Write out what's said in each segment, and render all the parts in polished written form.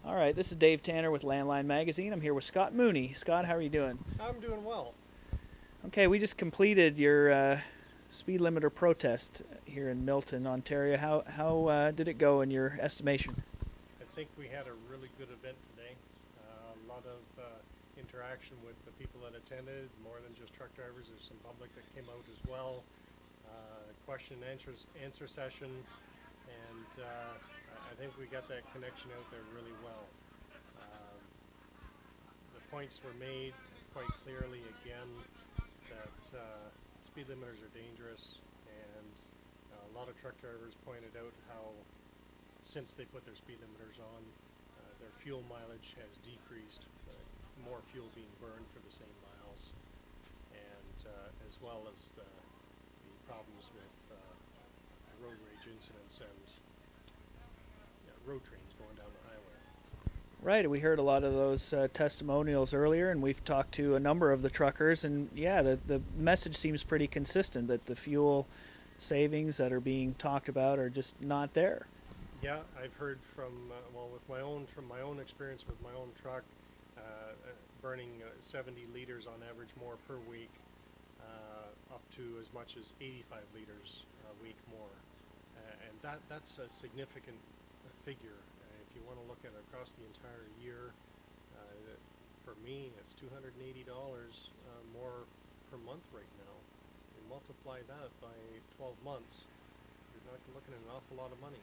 All right, this is Dave Tanner with Landline Magazine. I'm here with Scott Mooney. Scott, how are you doing? I'm doing well. Okay, we just completed your speed limiter protest here in Milton, Ontario. How did it go in your estimation? I think we had a really good event today. A lot of interaction with the people that attended, more than just truck drivers. There's some public that came out as well. Question and answer session, and I think we got that connection out there really well. The points were made quite clearly again that speed limiters are dangerous, and a lot of truck drivers pointed out how since they put their speed limiters on, their fuel mileage has decreased, more fuel being burned for the same miles, and as well as the problems with road rage incidents and road trains going down the highway. Right, we heard a lot of those testimonials earlier, and we've talked to a number of the truckers, and yeah, the message seems pretty consistent that the fuel savings that are being talked about are just not there. Yeah, I've heard from from my own experience with my own truck, burning 70 liters on average more per week, up to as much as 85 liters a week more, and that's a significant figure. If you want to look at it across the entire year, for me, it's $280 more per month right now. You multiply that by 12 months, you're not looking at an awful lot of money.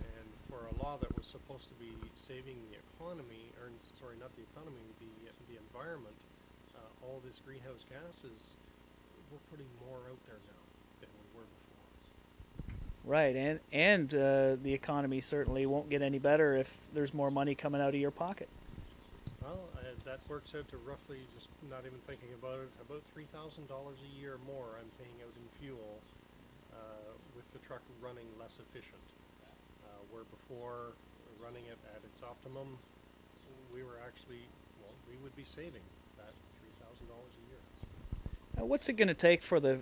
And for a law that was supposed to be saving the economy, or sorry, not the economy, the environment, all this greenhouse gases, we're putting more out there now than we were before. Right, and the economy certainly won't get any better if there's more money coming out of your pocket. Well, that works out to roughly, just not even thinking about it, about $3,000 a year more I'm paying out in fuel with the truck running less efficient. Where before, running it at its optimum, we were actually, we would be saving that $3,000 a year. Now, what's it going to take for the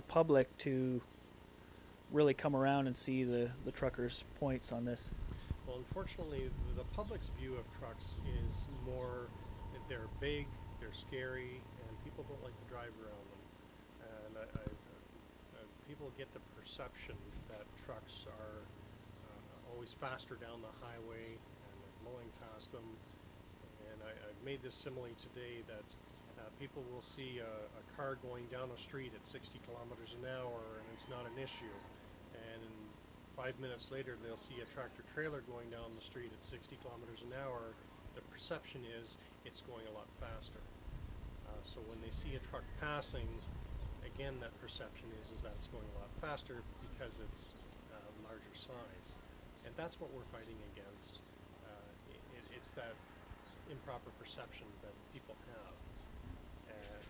public to really come around and see the truckers' points on this? Well, unfortunately, the public's view of trucks is more that they're big, they're scary, and people don't like to drive around them. And people get the perception that trucks are always faster down the highway and they're blowing past them. And I've made this simile today that people will see a car going down a street at 60 kilometers an hour and it's not an issue. And 5 minutes later they'll see a tractor trailer going down the street at 60 kilometers an hour. The perception is it's going a lot faster. So when they see a truck passing, again, that perception is that it's going a lot faster because it's larger size. And that's what we're fighting against. It's that improper perception that people have. And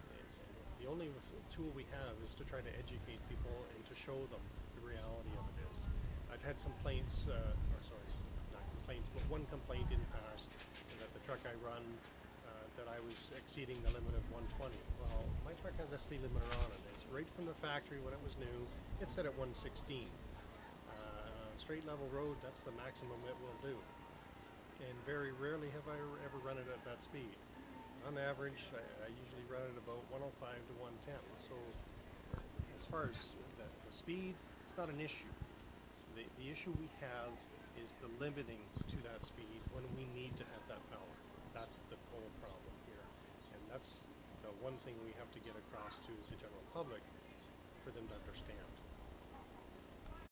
the only tool we have is to try to educate people and to show them the reality of it is. I've had complaints, not complaints, but one complaint in the past that the truck I run, that I was exceeding the limit of 120. Well, my truck has a speed limiter on it. It's right from the factory when it was new. It's set at 116. Straight level road, that's the maximum it will do. And very rarely have I ever run it at that speed. On average, I usually run it about 105 to 110. So as far as the speed, it's not an issue. The issue we have is the limiting to that speed when we need to have that power. That's the whole problem here. And that's the one thing we have to get across to the general public for them to understand.